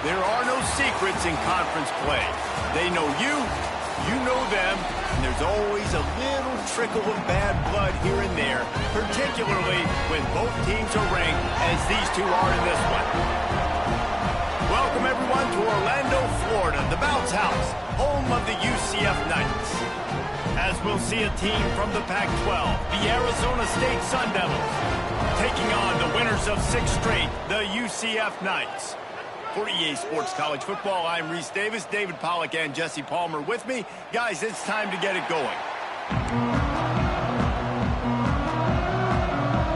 There are no secrets in conference play. They know you, you know them, and there's always a little trickle of bad blood here and there, particularly when both teams are ranked as these two are in this one. Welcome, everyone, to Orlando, Florida, the bounce house, home of the UCF Knights. As we'll see a team from the Pac-12, the Arizona State Sun Devils, taking on the winners of 6 straight, the UCF Knights. For EA Sports College Football, I'm Reese Davis, David Pollack, and Jesse Palmer with me. Guys, it's time to get it going.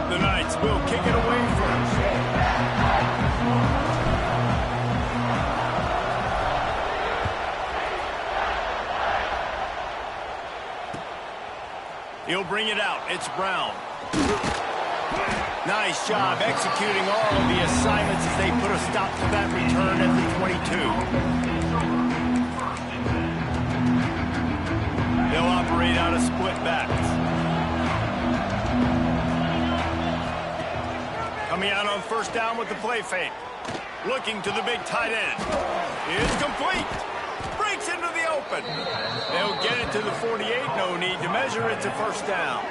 The Knights will kick it away first. He'll bring it out. It's Brown. Nice job executing all of the assignments as they put a stop to that return at the 22. They'll operate out of split backs. Coming out on first down with the play fake. Looking to the big tight end. It's complete. Breaks into the open. They'll get it to the 48. No need to measure. It's a first down.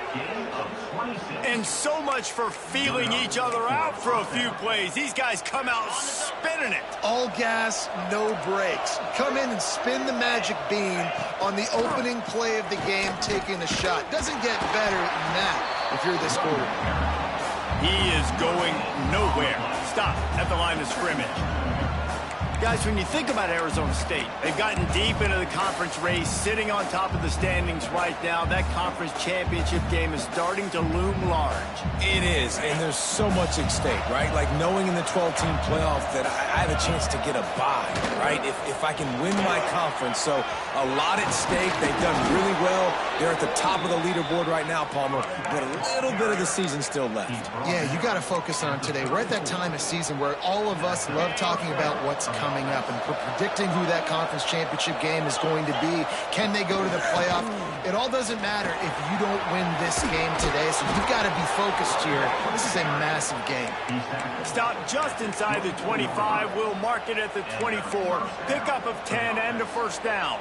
And so much for feeling each other out for a few plays. These guys come out spinning it. All gas, no brakes. Come in and spin the magic bean on the opening play of the game, taking a shot. Doesn't get better than that if you're this quarterback. He is going nowhere. Stop at the line of scrimmage. Guys, when you think about Arizona State, they've gotten deep into the conference race, sitting on top of the standings right now. That conference championship game is starting to loom large. It is, and there's so much at stake, right? Like knowing in the 12-team playoff that I have a chance to get a bye, right? If I can win my conference. So a lot at stake. They've done really well. They're at the top of the leaderboard right now, Palmer, but a little bit of the season still left. Yeah, you got to focus on today. We're at that time of season where all of us love talking about what's coming up and predicting who that conference championship game is going to be. Can they go to the playoff? It all doesn't matter if you don't win this game today, so you've got to be focused here. This is a massive game. Stop just inside the 25. We'll mark it at the 24. Pickup of 10 and a first down.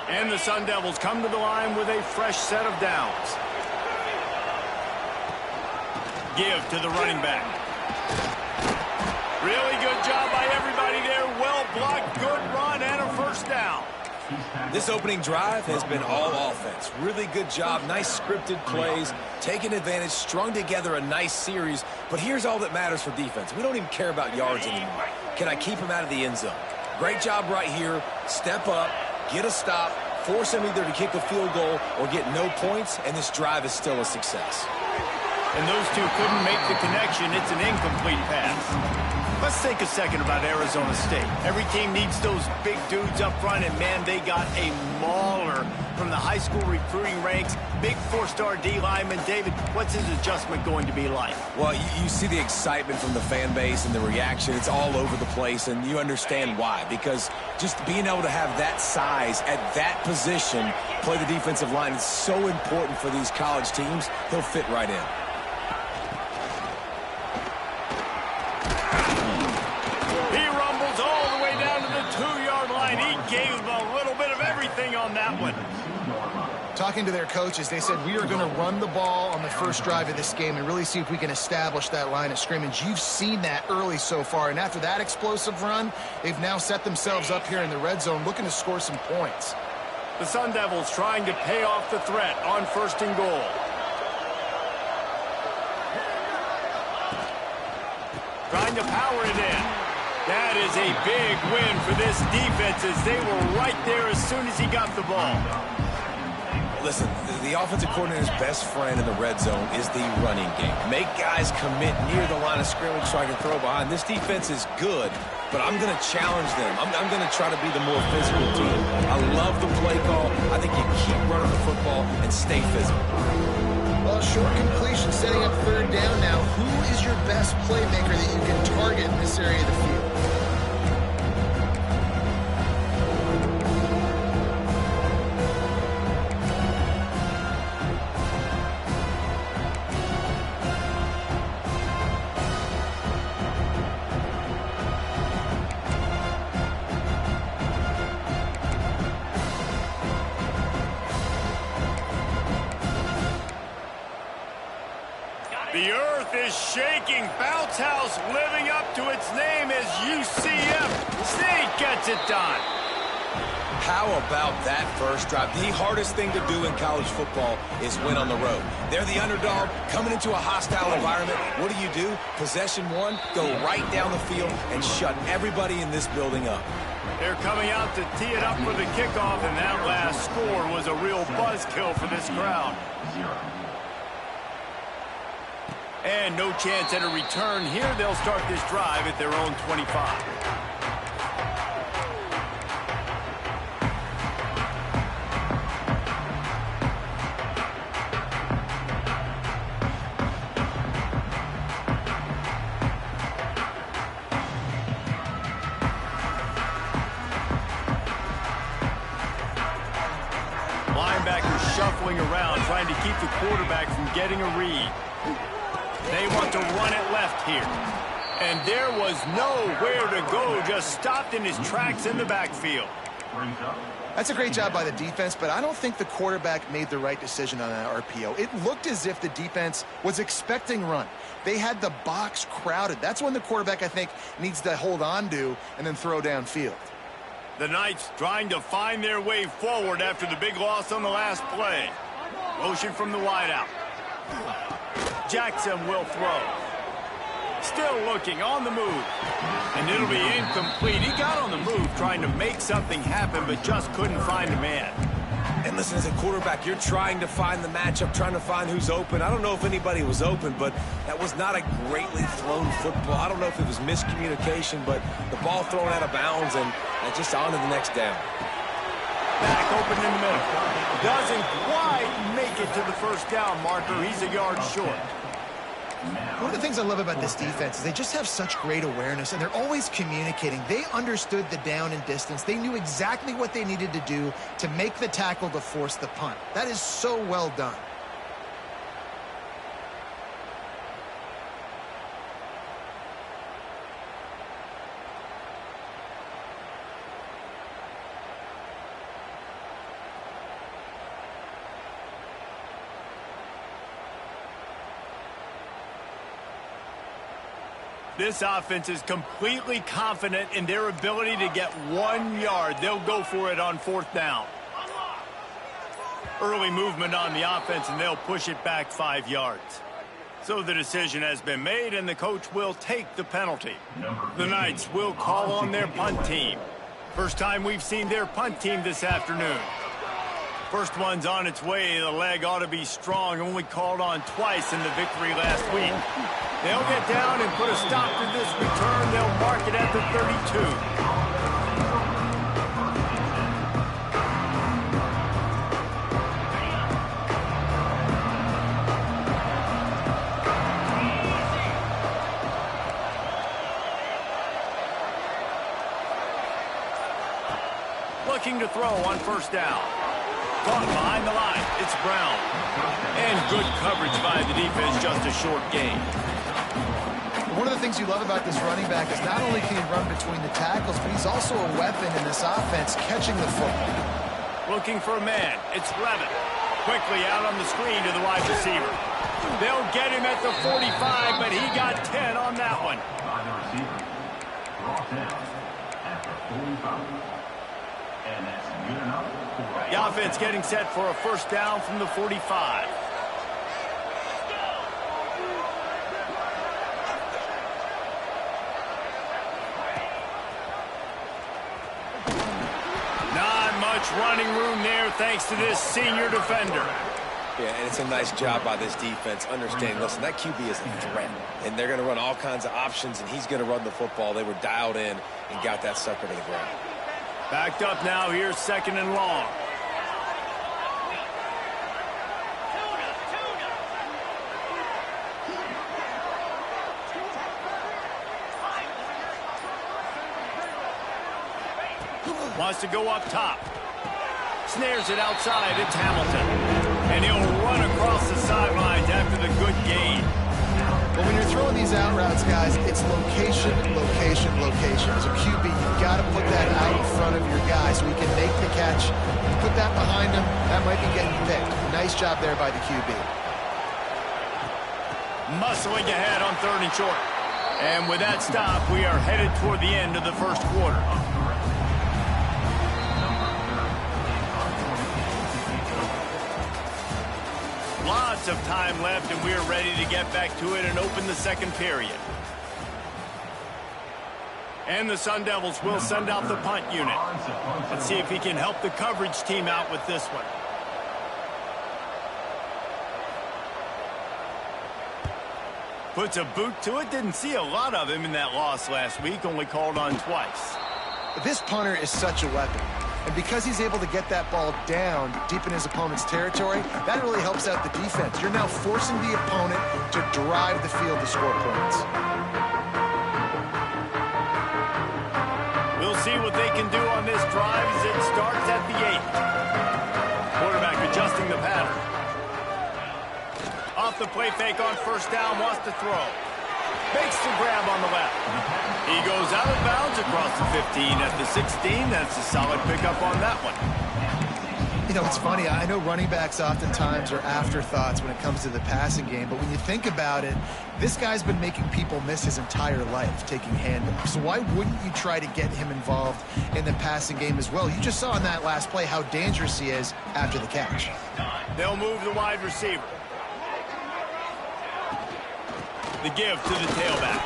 And the Sun Devils come to the line with a fresh set of downs. Give to the running back. Really good job by everybody there. Well blocked, good run, and a first down. This opening drive has been all offense. Really good job, nice scripted plays, taking advantage, strung together a nice series. But here's all that matters for defense. We don't even care about yards anymore. Can I keep him out of the end zone? Great job right here. Step up, get a stop, force him either to kick a field goal or get no points, and this drive is still a success. And those two couldn't make the connection. It's an incomplete pass. Let's take a second about Arizona State. Every team needs those big dudes up front, and, man, they got a mauler from the high school recruiting ranks. Big 4-star D lineman. David, what's his adjustment going to be like? Well, you see the excitement from the fan base and the reaction. It's all over the place, and you understand why. Because just being able to have that size at that position, play the defensive line, is so important for these college teams. He'll fit right in. Gave him a little bit of everything on that one. Talking to their coaches, they said we are going to run the ball on the first drive of this game and really see if we can establish that line of scrimmage. You've seen that early so far, and after that explosive run, they've now set themselves up here in the red zone looking to score some points. The Sun Devils trying to pay off the threat on first and goal. Trying to power it in. That is a big win for this defense as they were right there as soon as he got the ball. Listen, the offensive coordinator's best friend in the red zone is the running game. Make guys commit near the line of scrimmage so I can throw behind. This defense is good, but I'm going to challenge them. I'm going to try to be the more physical team. I love the play call. I think you keep running the football and stay physical. Well, short completion, setting up third down now. Who is your best playmaker that you can target in this area of the field? is shaking. Bounce house living up to its name as UCF. State gets it done. How about that first drive? The hardest thing to do in college football is win on the road. They're the underdog coming into a hostile environment. What do? Possession one, go right down the field and shut everybody in this building up. They're coming out to tee it up for the kickoff, and that last score was a real buzzkill for this crowd. And no chance at a return here. They'll start this drive at their own 25. Linebackers shuffling around, trying to keep the quarterback from getting a read. They want to run it left here. And there was nowhere to go, just stopped in his tracks in the backfield. That's a great job by the defense, but I don't think the quarterback made the right decision on that RPO. It looked as if the defense was expecting run. They had the box crowded. That's when the quarterback, I think, needs to hold on to and then throw downfield. The Knights trying to find their way forward after the big loss on the last play. Motion from the wideout. Jackson will throw. Still looking on the move. And it'll be incomplete. He got on the move trying to make something happen, but just couldn't find a man. And listen, as a quarterback, you're trying to find the matchup, trying to find who's open. I don't know if anybody was open, but that was not a greatly thrown football. I don't know if it was miscommunication, but the ball thrown out of bounds and just on to the next down. Back open in the middle. Doesn't quite make it to the first down marker. He's a yard short. One of the things I love about this defense is they just have such great awareness, and they're always communicating. They understood the down and distance. They knew exactly what they needed to do to make the tackle to force the punt. That is so well done. This offense is completely confident in their ability to get 1 yard. They'll go for it on fourth down. Early movement on the offense, and they'll push it back 5 yards. So the decision has been made, and the coach will take the penalty. The Knights will call on their punt team. First time we've seen their punt team this afternoon. First one's on its way. The leg ought to be strong. Only called on twice in the victory last week. They'll get down and put a stop to this return. They'll mark it at the 32. Looking to throw on first down. Caught behind the line. It's Brown. And good coverage by the defense, just a short gain. One of the things you love about this running back is not only can he run between the tackles, but he's also a weapon in this offense, catching the football. Looking for a man. It's Levin. Quickly out on the screen to the wide receiver. They'll get him at the 45, but he got 10 on that one. The offense getting set for a first down from the 45. Not much running room there thanks to this senior defender. Yeah, and it's a nice job by this defense understanding, listen, that QB is a threat, and they're going to run all kinds of options, and he's going to run the football. They were dialed in and got that sucker to the ground. Backed up now, here's second and long. Wants to go up top. Snares it outside. It's Hamilton. And he'll run across the sidelines after the good gain. But when you're throwing these out routes, guys, it's location, location, location. As a QB, you've got to put that out in front of your guy so he can make the catch. You put that behind him, that might be getting picked. Nice job there by the QB. Muscling ahead on 3rd and short. And with that stop, we are headed toward the end of the first quarter. Lots of time left, and we are ready to get back to it and open the second period. And the Sun Devils will send out the punt unit. Let's see if he can help the coverage team out with this one. Puts a boot to it. Didn't see a lot of him in that loss last week. Only called on twice. This punter is such a weapon. And because he's able to get that ball down deep in his opponent's territory, that really helps out the defense. You're now forcing the opponent to drive the field to score points. We'll see what they can do on this drive as it starts at the 8. Quarterback adjusting the pattern. Off the play fake on 1st down, wants to throw. Makes the grab on the left. He goes out of bounds across the 15 at the 16. That's a solid pickup on that one. You know, it's funny. I know running backs oftentimes are afterthoughts when it comes to the passing game, but when you think about it, this guy's been making people miss his entire life taking handoffs. So why wouldn't you try to get him involved in the passing game as well? You just saw in that last play how dangerous he is after the catch. They'll move the wide receiver. The give to the tailback.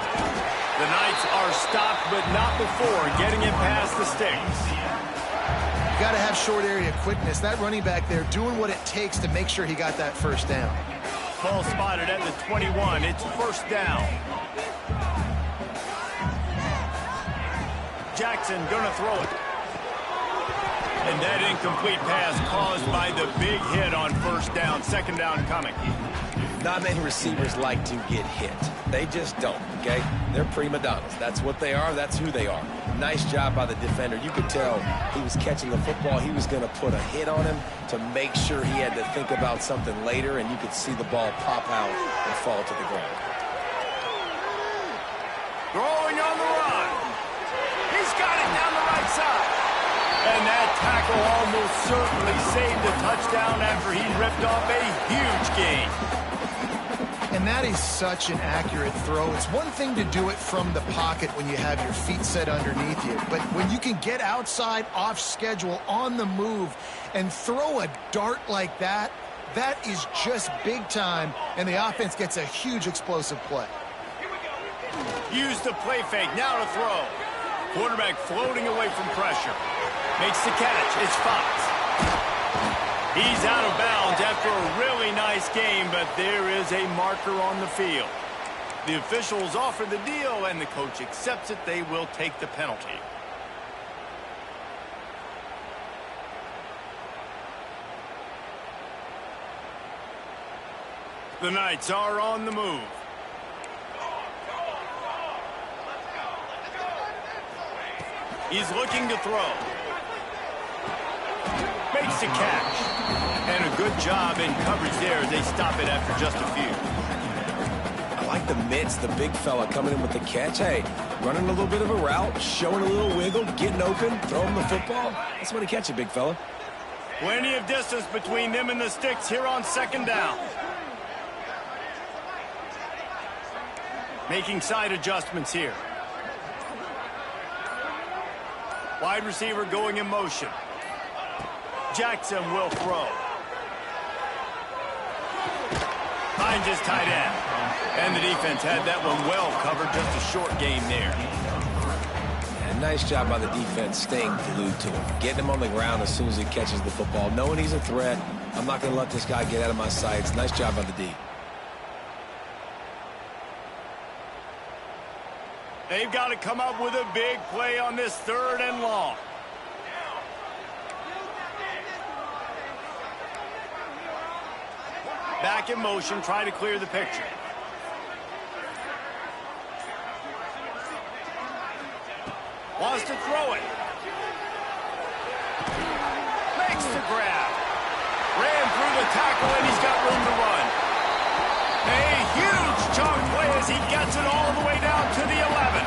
The Knights are stopped, but not before getting it past the sticks. You got to have short area quickness. That running back there doing what it takes to make sure he got that 1st down. Ball spotted at the 21. It's 1st down. Jackson gonna throw it. And that incomplete pass caused by the big hit on 1st down. 2nd down coming. Not many receivers like to get hit. They just don't, okay? They're prima donnas. That's what they are. That's who they are. Nice job by the defender. You could tell he was catching the football. He was going to put a hit on him to make sure he had to think about something later, and you could see the ball pop out and fall to the ground. Throwing on the run. He's got it down the right side. And that tackle almost certainly saved a touchdown after he ripped off a huge gain. And that is such an accurate throw. It's one thing to do it from the pocket when you have your feet set underneath you, but when you can get outside, off schedule, on the move, and throw a dart like that, that is just big time, and the offense gets a huge explosive play. Use the play fake, now to throw. Quarterback floating away from pressure. Makes the catch, it's Fox. He's out of bounds after a really nice game, but there is a marker on the field. The officials offer the deal, and the coach accepts it. They will take the penalty. The Knights are on the move. He's looking to throw. Makes the catch. And a good job in coverage there as they stop it after just a few. I like the mitts, the big fella coming in with the catch. Hey, running a little bit of a route, showing a little wiggle, getting open, throwing the football. That's when he catch it, big fella. Plenty of distance between them and the sticks here on 2nd down. Making side adjustments here. Wide receiver going in motion. Jackson will throw. Finds his tight end. And the defense had that one well covered. Just a short gain there. And nice job by the defense staying glued to him. Getting him on the ground as soon as he catches the football. Knowing he's a threat. I'm not going to let this guy get out of my sights. Nice job by the D. They've got to come up with a big play on this 3rd and long. Back in motion, try to clear the picture. Wants to throw it. Makes the grab. Ran through the tackle, and he's got room to run. A huge chunk play as he gets it all the way down to the 11.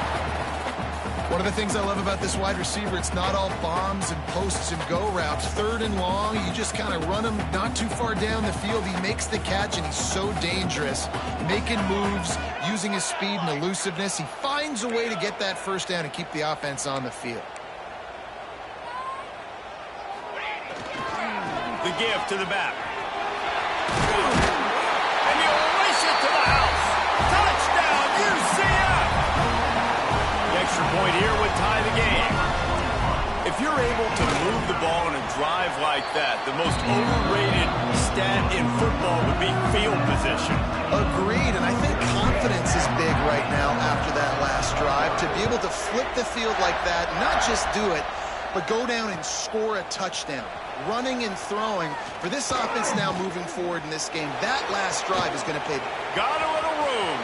Well, One of the things I love about this wide receiver, it's not all bombs and posts and go routes. 3rd and long, you just kind of run him not too far down the field. He makes the catch, and he's so dangerous, making moves, using his speed and elusiveness. He finds a way to get that first down and keep the offense on the field. The give to the back. And he'll race it to the house. Touchdown, UCF! The extra point here would tie the game. If you're able to move the ball in a drive like that, the most overrated stat in football would be field position. Agreed, and I think confidence is big right now after that last drive. To be able to flip the field like that, not just do it, but go down and score a touchdown. Running and throwing for this offense now moving forward in this game. That last drive is going to pay. Got a little room.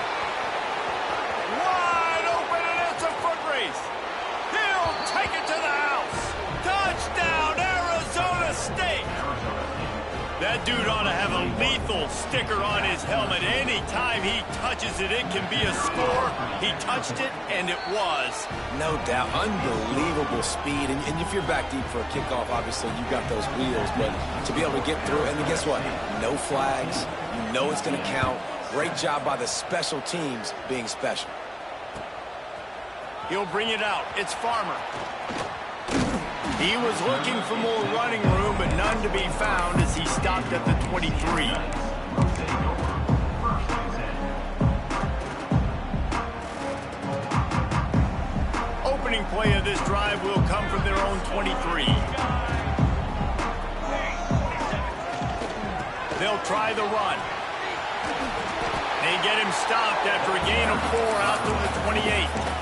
Wide open, and it's a foot race. He'll take it to the house. Touchdown, Arizona State. That dude ought to have a lethal sticker on his helmet. Anytime he touches it, it can be a score. He touched it, and it was. No doubt. Unbelievable speed. And if you're back deep for a kickoff, obviously you got those wheels. But to be able to get through, and then guess what? No flags. You know it's going to count. Great job by the special teams being special. He'll bring it out. It's Farmer. He was looking for more running room, but none to be found as he stopped at the 23. Opening play of this drive will come from their own 23. They'll try the run. They get him stopped after a gain of 4 out to the 28.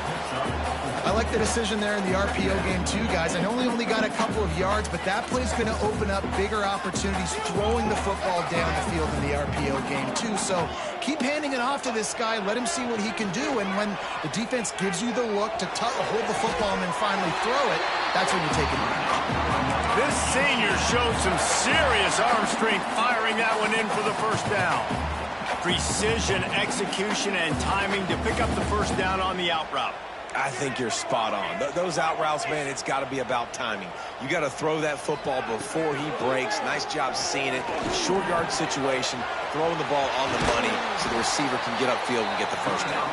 I like the decision there in the RPO game too, guys. I know he only got a couple of yards, but that play's going to open up bigger opportunities throwing the football down the field in the RPO game too. So keep handing it off to this guy. Let him see what he can do. And when the defense gives you the look to hold the football and then finally throw it, that's when you take it. This senior showed some serious arm strength firing that one in for the first down. Precision, execution, and timing to pick up the first down on the out route. I think you're spot on. Those out routes, man, it's got to be about timing. You got to throw that football before he breaks. Nice job seeing it. Short yard situation, throwing the ball on the money so the receiver can get upfield and get the first down.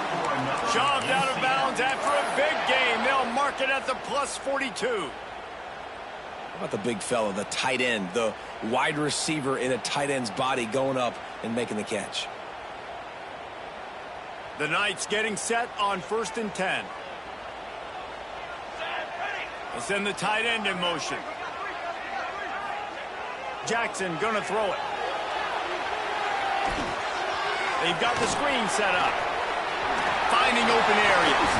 Shoved out of bounds after a big game. They'll mark it at the plus 42. How about the big fella, the tight end, the wide receiver in a tight end's body going up and making the catch? The Knights getting set on 1st and 10. They send the tight end in motion. Jackson gonna throw it. They've got the screen set up. Finding open areas.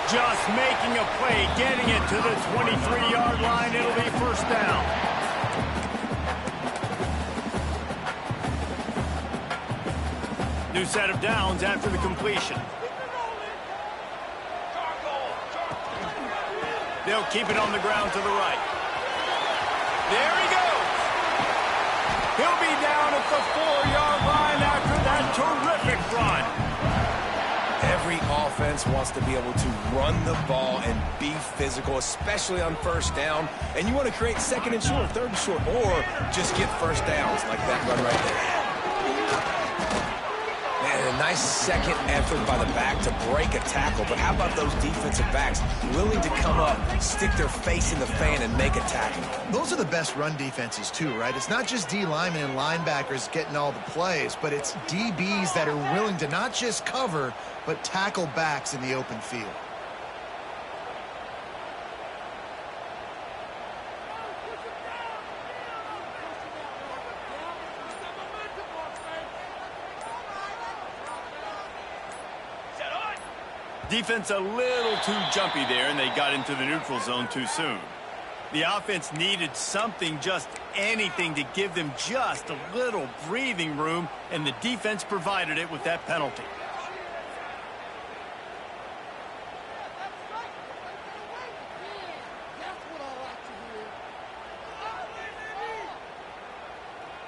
Just making a play, getting it to the 23-yard line. It'll be first down. New set of downs after the completion. They'll keep it on the ground to the right. There he goes. He'll be down at the 4-yard line after that terrific run. Every offense wants to be able to run the ball and be physical, especially on first down. And you want to create 2nd and short, 3rd and short, or just get first downs like that run right there. A nice second effort by the back to break a tackle. But how about those defensive backs willing to come up, stick their face in the fan, and make a tackle? Those are the best run defenses too, right? It's not just D linemen and linebackers getting all the plays, but it's DBs that are willing to not just cover, but tackle backs in the open field. Defense a little too jumpy there, and they got into the neutral zone too soon. The offense needed something, just anything, to give them just a little breathing room, and the defense provided it with that penalty.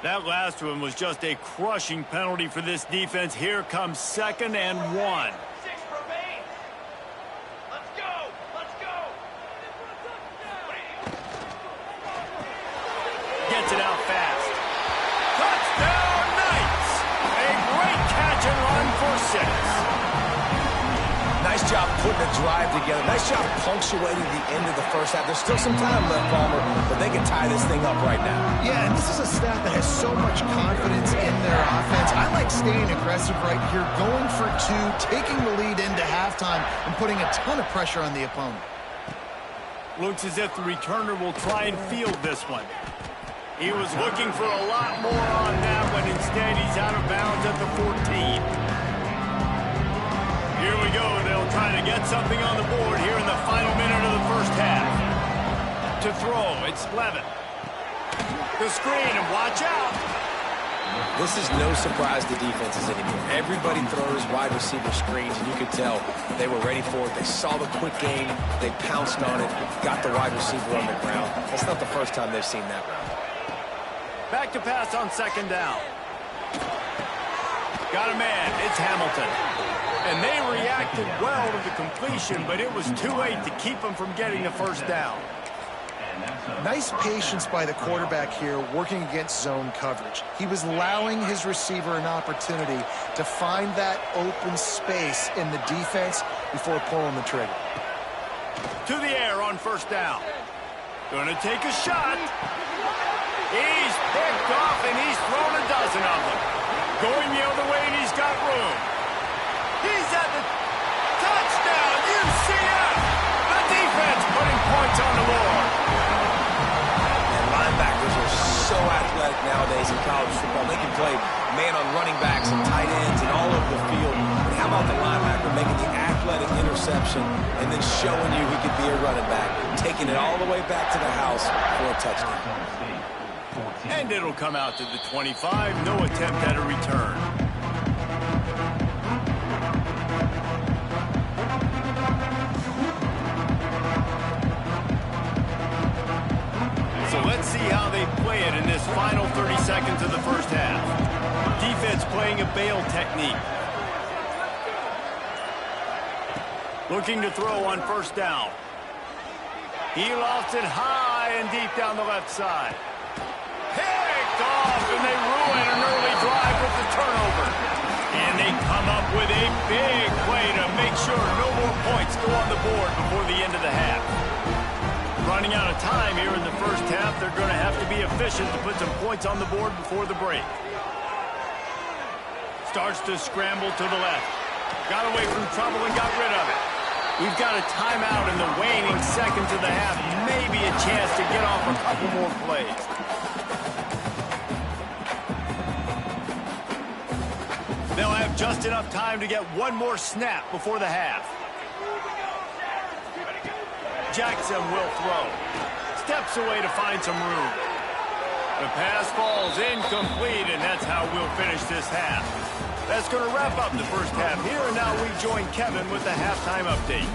That last one was just a crushing penalty for this defense. Here comes 2nd and 1. Nice job putting a drive together. Nice job punctuating the end of the first half. There's still some time left, Palmer, but they can tie this thing up right now. Yeah, and this is a staff that has so much confidence in their offense. I like staying aggressive right here, going for two, taking the lead into halftime, and putting a ton of pressure on the opponent. Looks as if the returner will try and field this one. He was looking for a lot more on that one. Instead, he's out of bounds at the 14. Here we go. They'll try to get something on the board here in the final minute of the first half. To throw, it's Levin. The screen, and watch out. This is no surprise to defenses anymore. Everybody throws wide receiver screens, and you could tell they were ready for it. They saw the quick game. They pounced on it, got the wide receiver on the ground. That's not the first time they've seen that route. Back to pass on second down. Got a man. It's Hamilton. And they reacted well to the completion, but it was too late to keep them from getting the first down. Nice patience by the quarterback here, working against zone coverage. He was allowing his receiver an opportunity to find that open space in the defense before pulling the trigger. To the air on first down. Gonna take a shot. He's picked off, and he's thrown a dozen of them. Going the other way, and he's got room. He's at the touchdown, UCF! The defense putting points on the board. And linebackers are so athletic nowadays in college football. They can play man on running backs and tight ends and all over the field. But how about the linebacker making the athletic interception and then showing you he could be a running back, taking it all the way back to the house for a touchdown. And it'll come out to the 25. No attempt at a return. So let's see how they play it in this final 30 seconds of the first half. Defense playing a bail technique. Looking to throw on first down. He lost it high and deep down the left side. Picked off, and they ruin an early drive with the turnover. And they come up with a big play to make sure no more points go on the board before the end of the half. Running out of time here in the first half, they're going to have to be efficient to put some points on the board before the break. Starts to scramble to the left. Got away from trouble and got rid of it. We've got a timeout in the waning seconds of the half. Maybe a chance to get off a couple more plays. They'll have just enough time to get one more snap before the half. Jackson will throw. Steps away to find some room. The pass falls incomplete, and that's how we'll finish this half. That's going to wrap up the first half here, and now we join Kevin with the halftime update.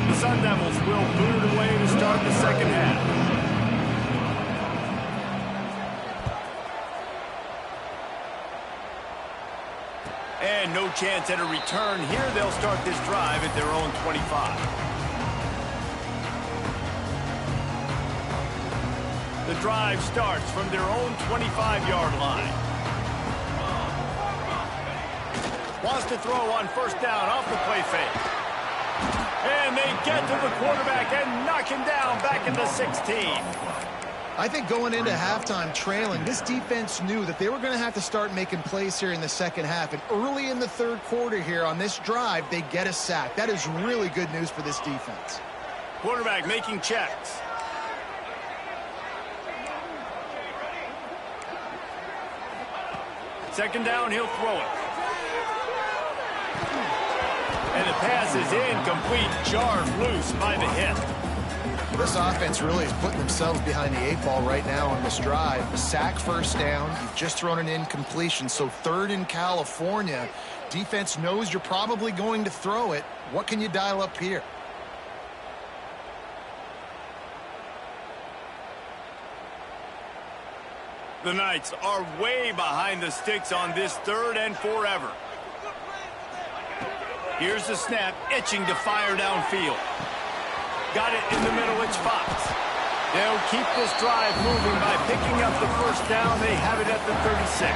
The Sun Devils will boot it away to start the second half. And no chance at a return here. They'll start this drive at their own 25. The drive starts from their own 25-yard line. Wants to throw on first down off the play fake. And they get to the quarterback and knock him down back in the 16. I think going into halftime trailing, this defense knew that they were going to have to start making plays here in the second half. And early in the third quarter here on this drive, they get a sack. That is really good news for this defense. Quarterback making checks. Second down, he'll throw it. And the pass is incomplete, jarred loose by the hip. This offense really is putting themselves behind the 8 ball right now on this drive. Sack, first down. You've just thrown an incompletion, so third in California. Defense knows you're probably going to throw it. What can you dial up here? The Knights are way behind the sticks on this third and forever. Here's the snap, itching to fire downfield. Got it in the middle, it's Fox. They'll keep this drive moving by picking up the first down. They have it at the 36.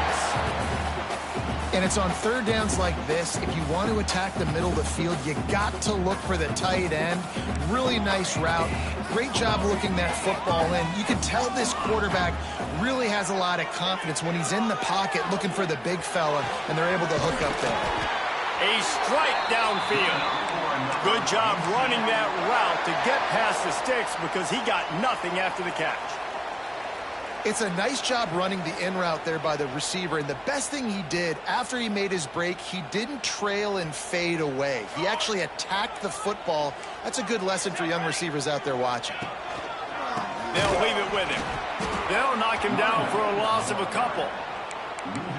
And it's on third downs like this. If you want to attack the middle of the field, you got to look for the tight end. Really nice route. Great job looking that football in. You can tell this quarterback really has a lot of confidence when he's in the pocket looking for the big fella, and they're able to hook up there. A strike downfield. Good job running that route to get past the sticks because he got nothing after the catch. It's a nice job running the in route there by the receiver, and the best thing he did after he made his break, he didn't trail and fade away. He actually attacked the football. That's a good lesson for young receivers out there watching. They'll leave it with him. They'll knock him down for a loss of a couple.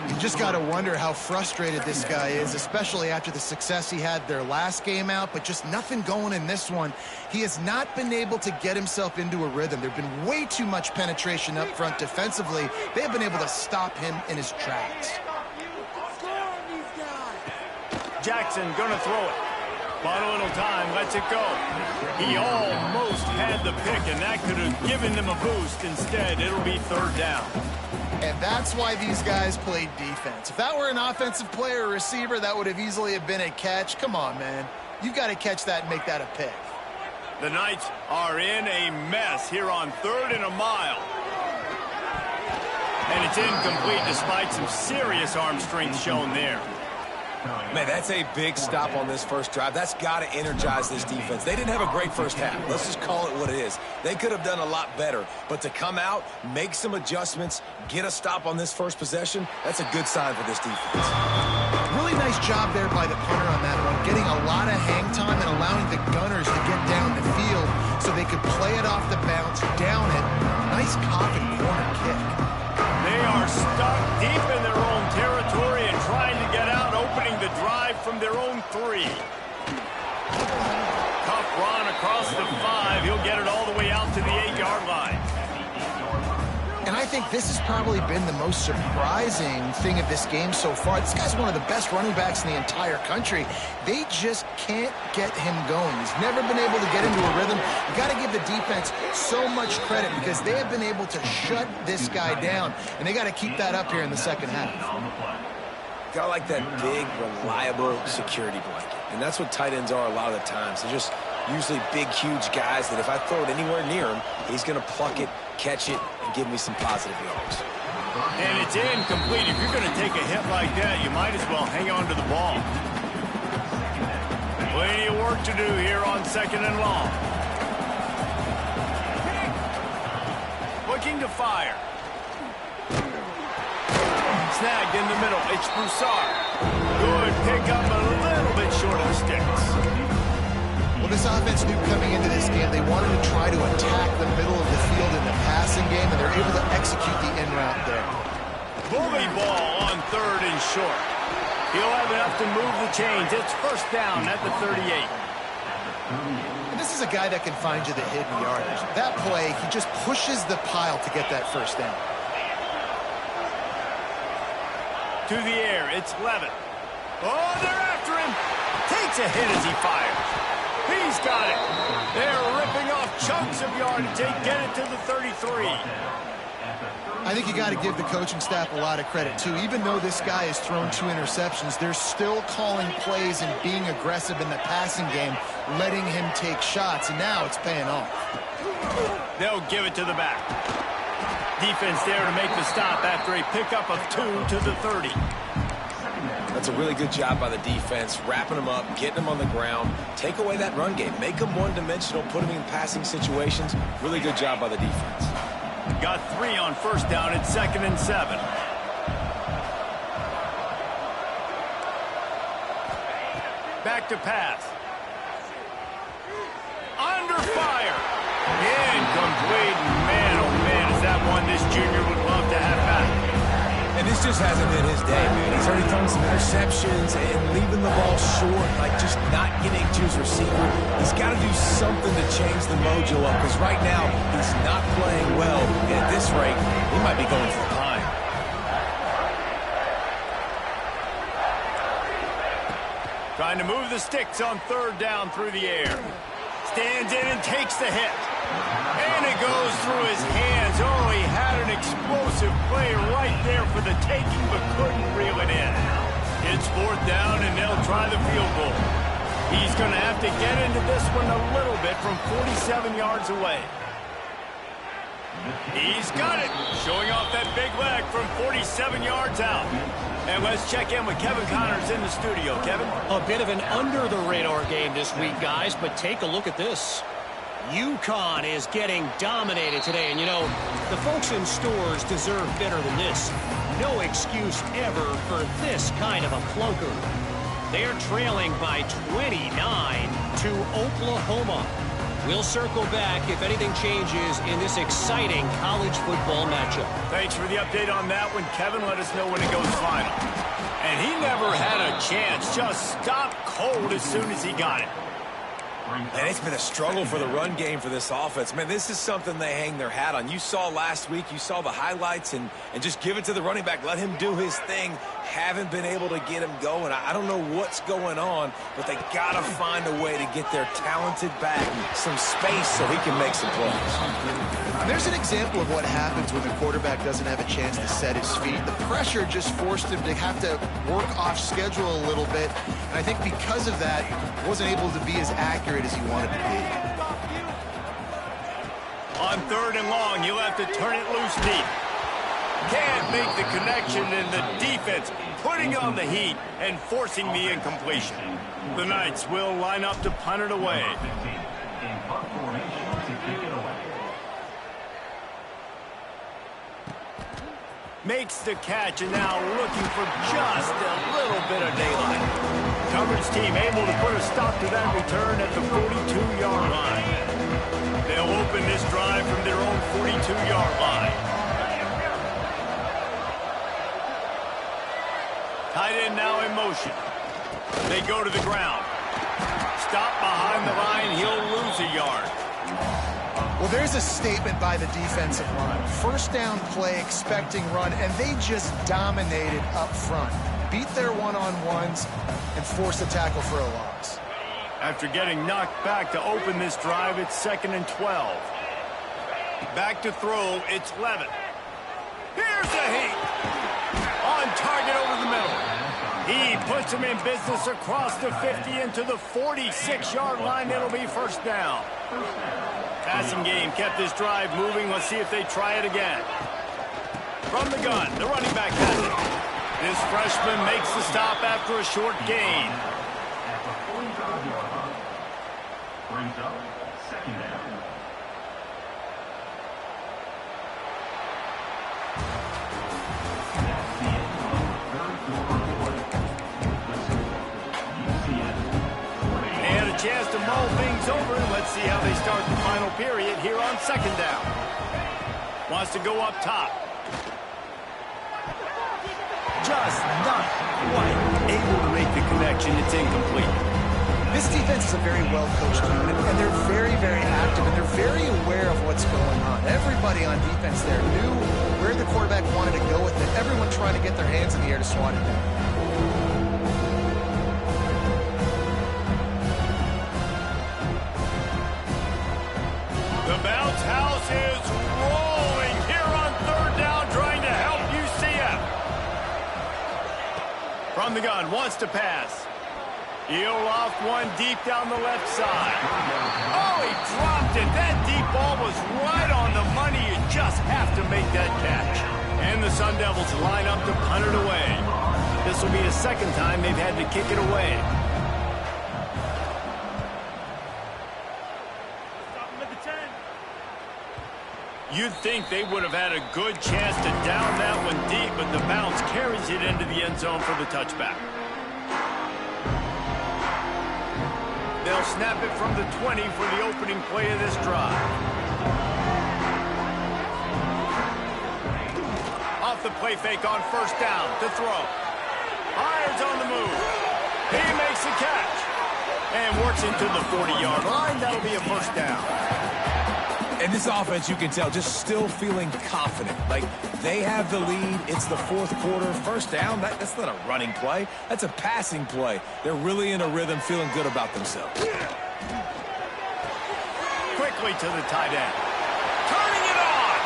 You just got to wonder how frustrated this guy is, especially after the success he had their last game out, but just nothing going in this one. He has not been able to get himself into a rhythm. There's been way too much penetration up front defensively. They have been able to stop him in his tracks. Jackson gonna throw it. But a little time, lets it go. He almost had the pick, and that could have given them a boost. Instead, it'll be third down. And that's why these guys played defense. If that were an offensive player or receiver, that would have easily have been a catch. Come on, man. You've got to catch that and make that a pick. The Knights are in a mess here on 3rd and a mile. And it's incomplete despite some serious arm strength shown there. Man, that's a big stop on this first drive. That's got to energize this defense. They didn't have a great first half. Let's just call it what it is. They could have done a lot better. But to come out, make some adjustments, get a stop on this first possession, that's a good sign for this defense. Really nice job there by the punter on that one, getting a lot of hang time and allowing the Gunners to get down the field so they could play it off the bounce, down it. Nice coffin corner kick. They are stuck deep in their own territory and trying to get out, opening the drive from their own 3. Tough run across the 5. He'll get it all the way out to the 8-yard line. And I think this has probably been the most surprising thing of this game so far. This guy's one of the best running backs in the entire country. They just can't get him going. He's never been able to get into a rhythm. You got to give the defense so much credit because they have been able to shut this guy down, and they got to keep that up here in the second half. Got like that big, reliable security blanket. And that's what tight ends are a lot of the times. They're just usually big, huge guys that if I throw it anywhere near him, he's going to pluck it, catch it, and give me some positive yards. And it's incomplete. If you're going to take a hit like that, you might as well hang on to the ball. Plenty of work to do here on 2nd and long. Looking to fire. Snagged in the middle. It's Broussard. Good pickup, but a little bit short of the sticks. Well, this offense knew coming into this game they wanted to try to attack the middle of the field in the passing game, and they're able to execute the in route there. Bully ball on 3rd and short. He'll have enough to move the chains. It's first down at the 38. And this is a guy that can find you the hidden yardage. That play, he just pushes the pile to get that first down. To the air, it's Levitt. Oh, they're after him. Takes a hit as he fires. He's got it. They're ripping off chunks of yardage. They get it to the 33. I think you got to give the coaching staff a lot of credit, too. Even though this guy has thrown 2 interceptions, they're still calling plays and being aggressive in the passing game, letting him take shots, and now it's paying off. They'll give it to the back. Defense there to make the stop after a pickup of 2 to the 30. That's a really good job by the defense, wrapping them up, getting them on the ground, take away that run game, make them one-dimensional, put them in passing situations. Really good job by the defense. Got 3 on first down at 2nd and 7. Back to pass. Under fire. Incomplete. Man, oh man, is that one this junior would love to have back. And this just hasn't been his day, man. He's already thrown some interceptions and leaving the ball short, like just not getting to his receiver. He's got to do something to change the mojo up because right now he's not playing well. And at this rate, he might be going for the pine. Trying to move the sticks on 3rd down through the air. Stands in and takes the hit. And it goes through his hands. Oh, he had an explosive play right there for the taking, but couldn't reel it in. It's 4th down, and they'll try the field goal. He's going to have to get into this one a little bit from 47 yards away. He's got it, showing off that big leg from 47 yards out. And let's check in with Kevin Connors in the studio. Kevin? A bit of an under-the-radar game this week, guys, but take a look at this. UConn is getting dominated today, and you know, the folks in stores deserve better than this. No excuse ever for this kind of a clunker. They're trailing by 29 to Oklahoma. We'll circle back if anything changes in this exciting college football matchup. Thanks for the update on that one, Kevin. Let us know when it goes final. And he never had a chance. Just stopped cold as soon as he got it. And it's been a struggle for the run game for this offense. Man, this is something they hang their hat on. You saw last week, you saw the highlights, and just give it to the running back. Let him do his thing. Haven't been able to get him going. I don't know what's going on, but they got to find a way to get their talented back some space so he can make some plays. There's an example of what happens when the quarterback doesn't have a chance to set his feet. The pressure just forced him to have to work off schedule a little bit, and I think because of that, he wasn't able to be as accurate as he wanted to be. On 3rd and long, he'll have to turn it loose deep. Can't make the connection, and the defense putting on the heat and forcing the incompletion. The Knights will line up to punt it away. Makes the catch, and now looking for just a little bit of daylight. Coverage team able to put a stop to that return at the 42-yard line. They'll open this drive from their own 42-yard line. Tight end now in motion. They go to the ground. Stop behind the line. He'll lose a yard. Well, there's a statement by the defensive line. 1st down play, expecting run, and they just dominated up front. Beat their one-on-ones and forced a tackle for a loss. After getting knocked back to open this drive, it's 2nd and 12. Back to throw, it's Levitt. Here's a heat. On target over the middle. He puts him in business across the 50 into the 46-yard line. It'll be 1st down. Passing game kept this drive moving. Let's see if they try it again. From the gun, the running back has it. This freshman makes the stop after a short gain. And a chance to mull things over. Let's see how they start the final period here on 2nd down. Wants to go up top. Just not quite able to make the connection. It's incomplete. This defense is a very well-coached unit, and they're very, very active, and they're very aware of what's going on. Everybody on defense there knew where the quarterback wanted to go with it. Everyone trying to get their hands in the air to swat it down. The bounce house is rolling here on 3rd down, trying to help UCF. From the gun, wants to pass. He'll loft one deep down the left side. Oh, he dropped it. That deep ball was right on the money. You just have to make that catch. And the Sun Devils line up to punt it away. This will be the 2nd time they've had to kick it away. You'd think they would have had a good chance to down that one deep, but the bounce carries it into the end zone for the touchback. They'll snap it from the 20 for the opening play of this drive. Off the play fake on 1st down to throw. Hires on the move. He makes the catch. And works into the 40-yard line. That'll be a 1st down. And this offense, you can tell, just still feeling confident. Like, they have the lead. It's the 4th quarter. 1st down, that's not a running play. That's a passing play. They're really in a rhythm, feeling good about themselves. Quickly to the tight end. Turning it on.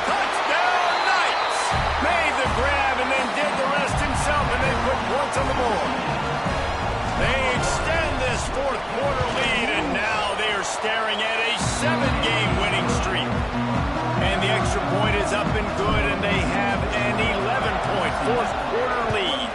Touchdown, Knights. points on the board. They extend this fourth quarter lead, and now they are staring at a 7-game winning streak. And the extra point is up and good, and they have an 11-point fourth quarter lead.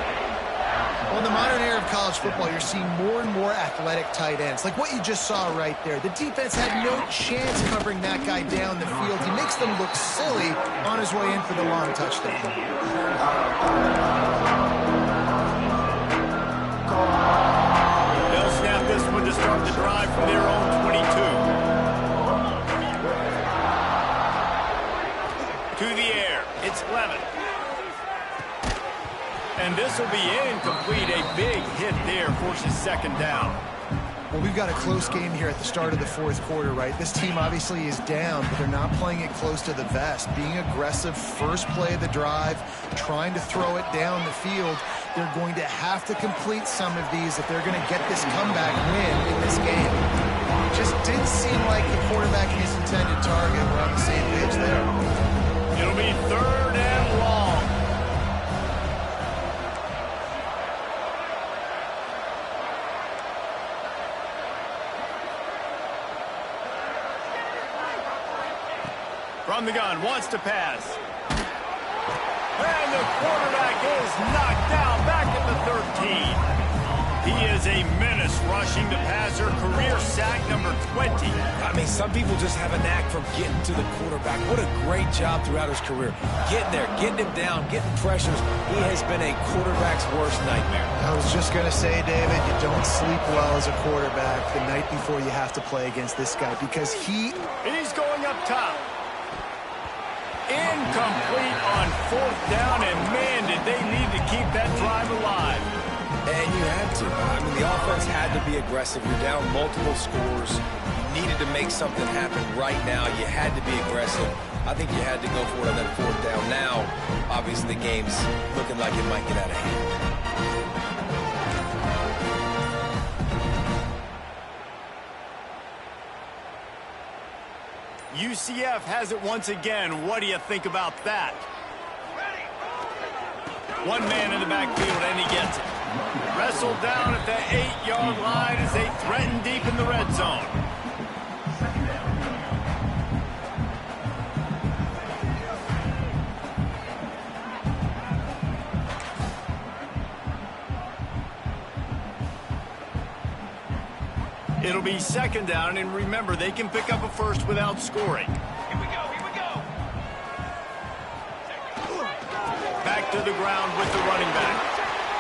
Well, in the modern era of college football, you're seeing more and more athletic tight ends. Like what you just saw right there. The defense had no chance covering that guy down the field. He makes them look silly on his way in for the long touchdown. They'll snap this one to start the drive from their own 22. To the air. It's Levin. And this will be incomplete. A big hit there forces second down. Well, we've got a close game here at the start of the fourth quarter, right? This team obviously is down, but they're not playing it close to the vest. Being aggressive, first play of the drive, trying to throw it down the field. They're going to have to complete some of these if they're going to get this comeback win in this game. Just didn't seem like the quarterback and his intended target were on the same page there. It'll be third and long. From the gun, wants to pass. And the quarterback is knocked down back at the 13. He is a menace rushing the passer, career sack number 20. I mean, some people just have a knack for getting to the quarterback. What a great job throughout his career. Getting there, getting him down, getting pressures. He has been a quarterback's worst nightmare. I was just going to say, David, you don't sleep well as a quarterback the night before you have to play against this guy because he's going up top. Incomplete on fourth down, and man, did they need to keep that drive alive. And you had to. I mean, the offense had to be aggressive. You're down multiple scores. You needed to make something happen right now. You had to be aggressive. I think you had to go for it on that fourth down. Now, obviously, the game's looking like it might get out of hand. UCF has it once again. What do you think about that? One man in the backfield, and he gets it. Wrestled down at the 8-yard line as they threaten deep in the red zone. It'll be second down, and remember, they can pick up a first without scoring. Here we go, here we go. Back to the ground with the running back.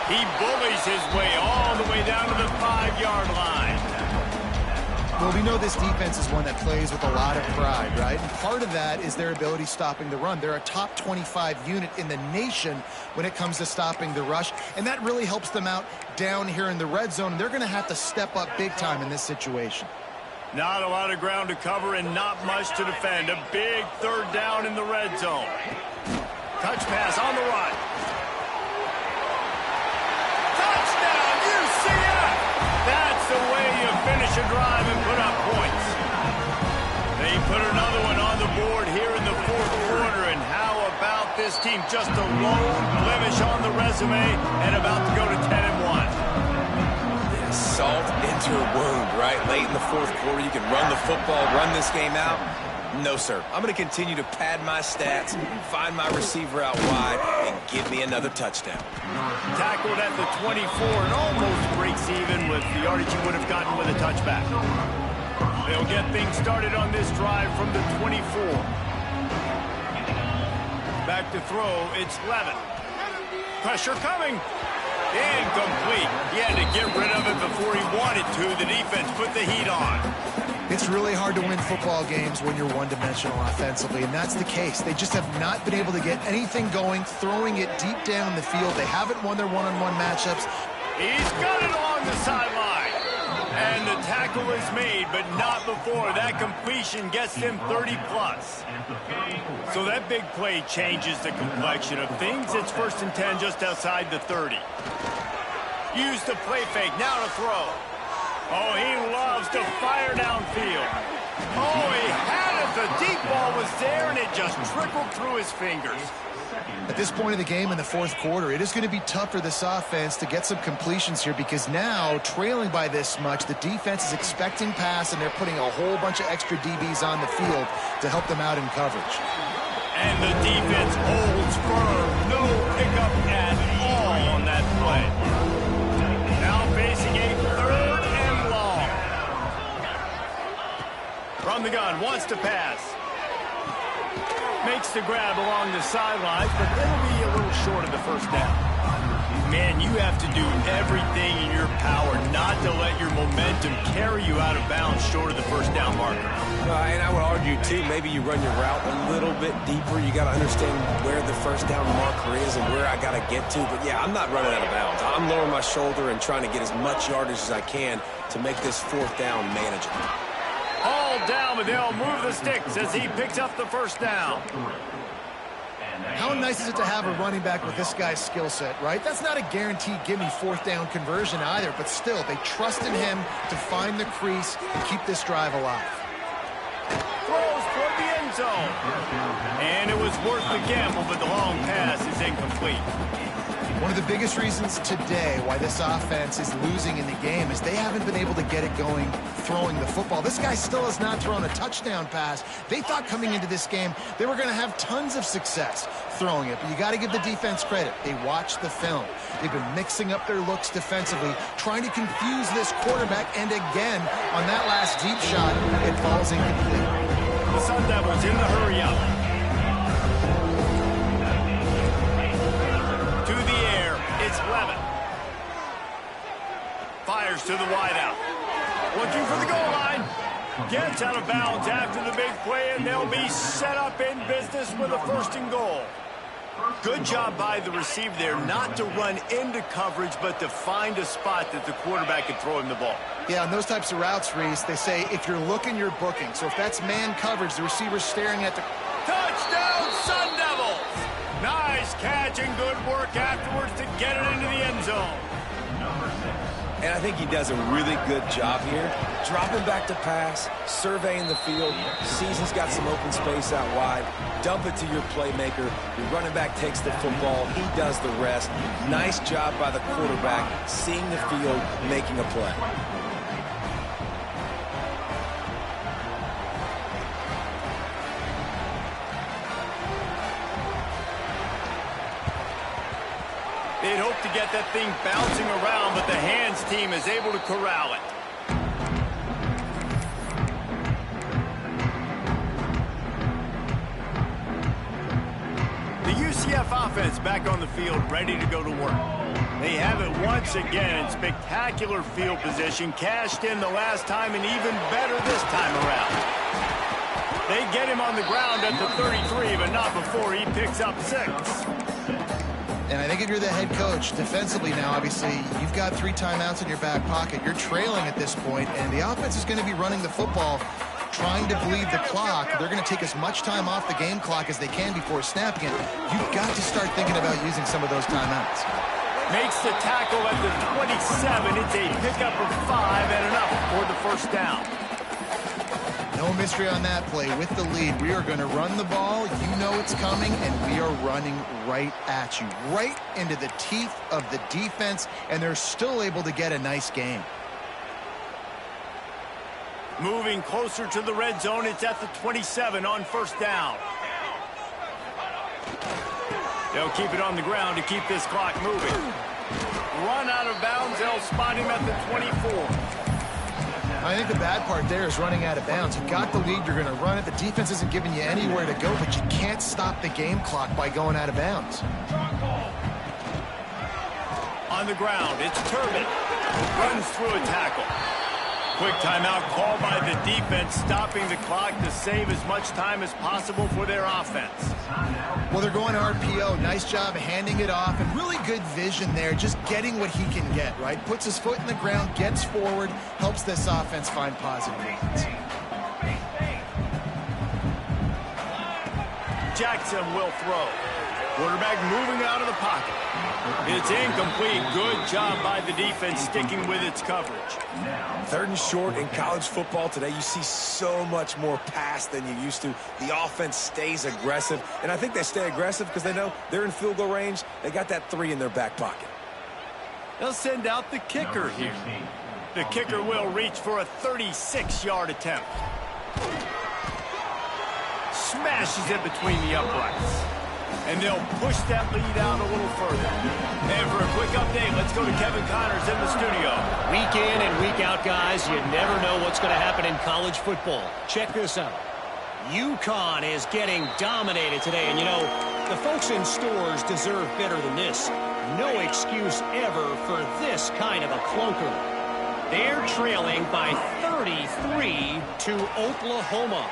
He bullies his way all the way down to the 5-yard line. Well, we know this defense is one that plays with a lot of pride, right? And part of that is their ability stopping the run. They're a top 25 unit in the nation when it comes to stopping the rush, and that really helps them out down here in the red zone. They're going to have to step up big time in this situation. Not a lot of ground to cover and not much to defend. A big third down in the red zone. Touch pass on the run. Touchdown, UCF! That's the way you finish a drive and put up points. They put another one on the board here in the fourth quarter, and how about this team? Just a lone blemish on the resume and about to go to 10-1. Salt into a wound, right? Late in the fourth quarter, you can run the football, run this game out. No, sir. I'm going to continue to pad my stats, find my receiver out wide, and give me another touchdown. Tackled at the 24 and almost breaks even with the yardage he would have gotten with a touchback. They'll get things started on this drive from the 24. Back to throw, it's Levin. Pressure coming. Incomplete. He had to get rid of it before he wanted to. The defense put the heat on. It's really hard to win football games when you're one-dimensional offensively, and that's the case. They just have not been able to get anything going, throwing it deep down the field. They haven't won their one-on-one matchups. He's got it along the sideline. And the tackle is made, but not before. That completion gets him 30-plus. So that big play changes the complexion of things. It's 1st and 10 just outside the 30. Use the play fake, now to throw. Oh, he loves to fire downfield. Oh, he had it. The deep ball was there, and it just trickled through his fingers. At this point of the game in the fourth quarter, it is going to be tough for this offense to get some completions here because now, trailing by this much, the defense is expecting pass, and they're putting a whole bunch of extra DBs on the field to help them out in coverage. And the defense holds firm. No pickup at all on that play. Now facing a 3rd and long. From the gun, wants to pass. Makes the grab along the sidelines, but that'll be a little short of the first down. Man, you have to do everything in your power not to let your momentum carry you out of bounds short of the first down marker. And I would argue, too, maybe you run your route a little bit deeper. You got to understand where the first down marker is and where I got to get to. But, yeah, I'm not running out of bounds. I'm lowering my shoulder and trying to get as much yardage as I can to make this 4th down manageable. All down, but they'll move the sticks as he picks up the first down. How nice is it to have a running back with this guy's skill set, right? That's not a guaranteed give-me 4th down conversion either, but still, they trust in him to find the crease and keep this drive alive. Throws toward the end zone. And it was worth the gamble, but the long pass is incomplete. One of the biggest reasons today why this offense is losing in the game is they haven't been able to get it going throwing the football. This guy still has not thrown a touchdown pass. They thought coming into this game they were going to have tons of success throwing it, but you got to give the defense credit. They watched the film. They've been mixing up their looks defensively, trying to confuse this quarterback, and again, on that last deep shot, it falls incomplete. The Sun Devils in the hurry-up. To the air, it's Levin. Fires to the wideout. Looking for the goal line. Gets out of bounds after the big play, and they'll be set up in business with a 1st and goal. Good job by the receiver there not to run into coverage, but to find a spot that the quarterback can throw him the ball. Yeah, on those types of routes, Reese, they say if you're looking, you're booking. So if that's man coverage, the receiver's staring at the... Touchdown, Sun Devils! Nice catch and good work afterwards to get it into the end zone. And I think he does a really good job here. Dropping back to pass, surveying the field, sees he's got some open space out wide, dump it to your playmaker. Your running back takes the football, he does the rest. Nice job by the quarterback, seeing the field, making a play. They'd hope to get that thing bouncing around, but the hands team is able to corral it. The UCF offense back on the field, ready to go to work. They have it once again in spectacular field position, cashed in the last time and even better this time around. They get him on the ground at the 33, but not before he picks up 6. And I think if you're the head coach, defensively now, obviously, you've got 3 timeouts in your back pocket. You're trailing at this point, and the offense is going to be running the football, trying to bleed the clock. They're going to take as much time off the game clock as they can before snapping it. You've got to start thinking about using some of those timeouts. Makes the tackle at the 27. It's a pickup of 5 and enough for the 1st down. No mystery on that play. With the lead, we are going to run the ball. You know it's coming, and we are running right at you, right into the teeth of the defense, and they're still able to get a nice game. Moving closer to the red zone, it's at the 27 on 1st down. They'll keep it on the ground to keep this clock moving. Run out of bounds, they'll spot him at the 24. I think the bad part there is running out of bounds. You got the lead, you're going to run it. The defense isn't giving you anywhere to go, but you can't stop the game clock by going out of bounds. On the ground, it's Turbin. Runs through a tackle. Quick timeout called by the defense, stopping the clock to save as much time as possible for their offense. Well, they're going to RPO. Nice job handing it off, and really good vision there, just getting what he can get, right? Puts his foot in the ground, gets forward, helps this offense find positive moments. Jackson will throw. Quarterback moving out of the pocket. It's incomplete. Good job by the defense sticking with its coverage. 3rd and short in college football today. You see so much more pass than you used to. The offense stays aggressive, and I think they stay aggressive because they know they're in field goal range. They got that 3 in their back pocket. They'll send out the kicker here. The kicker will reach for a 36-yard attempt. Smashes it between the uprights. And they'll push that lead out a little further. And for a quick update, let's go to Kevin Connors in the studio. Week in and week out, guys, you never know what's going to happen in college football. Check this out. UConn is getting dominated today. And, you know, the folks in stores deserve better than this. No excuse ever for this kind of a clunker. They're trailing by 33 to Oklahoma.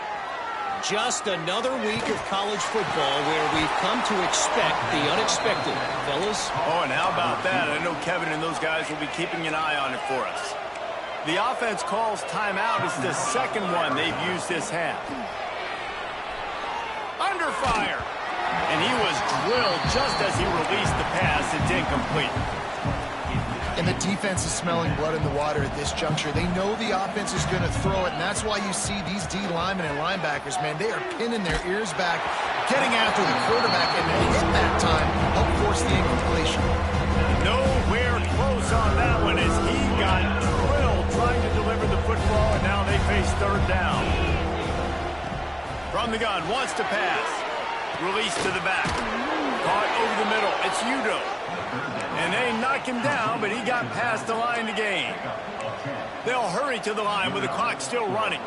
Just another week of college football where we've come to expect the unexpected, fellas. Oh, and how about that? I know Kevin and those guys will be keeping an eye on it for us. The offense calls timeout. It's the second one they've used this half. Under fire. And he was drilled just as he released the pass. It's incomplete. And the defense is smelling blood in the water at this juncture. They know the offense is going to throw it, and that's why you see these D linemen and linebackers, man, they are pinning their ears back, getting after the quarterback, and they hit that time, help force the incompletion. Nowhere close on that one as he got drilled trying to deliver the football, and now they face 3rd down. From the gun, wants to pass. Release to the back. Caught over the middle. It's Udo. And they knock him down, but he got past the line to gain. They'll hurry to the line with the clock still running.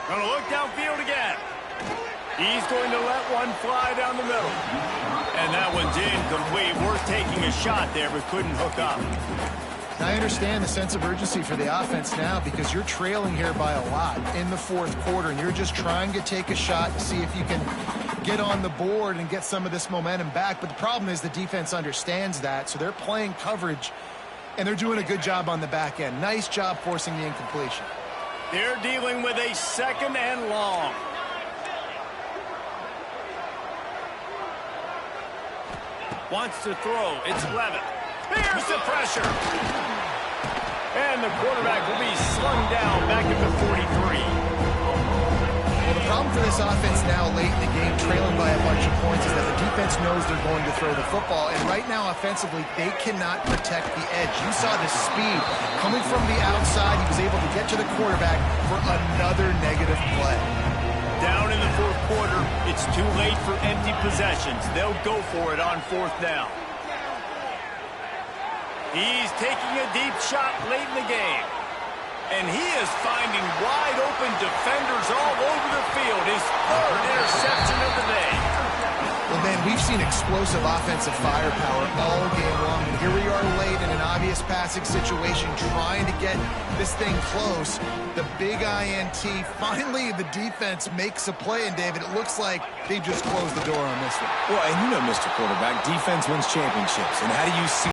Gonna look downfield again. He's going to let one fly down the middle. And that one's incomplete. Worth taking a shot there, but couldn't hook up. I understand the sense of urgency for the offense now because you're trailing here by a lot in the 4th quarter, and you're just trying to take a shot to see if you can get on the board and get some of this momentum back. But the problem is the defense understands that, so they're playing coverage, and they're doing a good job on the back end. Nice job forcing the incompletion. They're dealing with a 2nd and long. Wants to throw. It's Levitt. Here's the pressure. And the quarterback will be slung down back at the 43. Well, the problem for this offense now late in the game, trailing by a bunch of points, is that the defense knows they're going to throw the football. And right now, offensively, they cannot protect the edge. You saw the speed coming from the outside. He was able to get to the quarterback for another negative play. Down in the 4th quarter, it's too late for empty possessions. They'll go for it on 4th down. He's taking a deep shot late in the game. And he is finding wide open defenders all over the field. His 3rd interception of the day. Well, man, we've seen explosive offensive firepower all game long. And here we are late in an obvious passing situation, trying to get this thing close. The big INT. Finally, the defense makes a play. And, David, it looks like they just closed the door on this one. Well, and you know, Mr. Quarterback, defense wins championships. And how do you see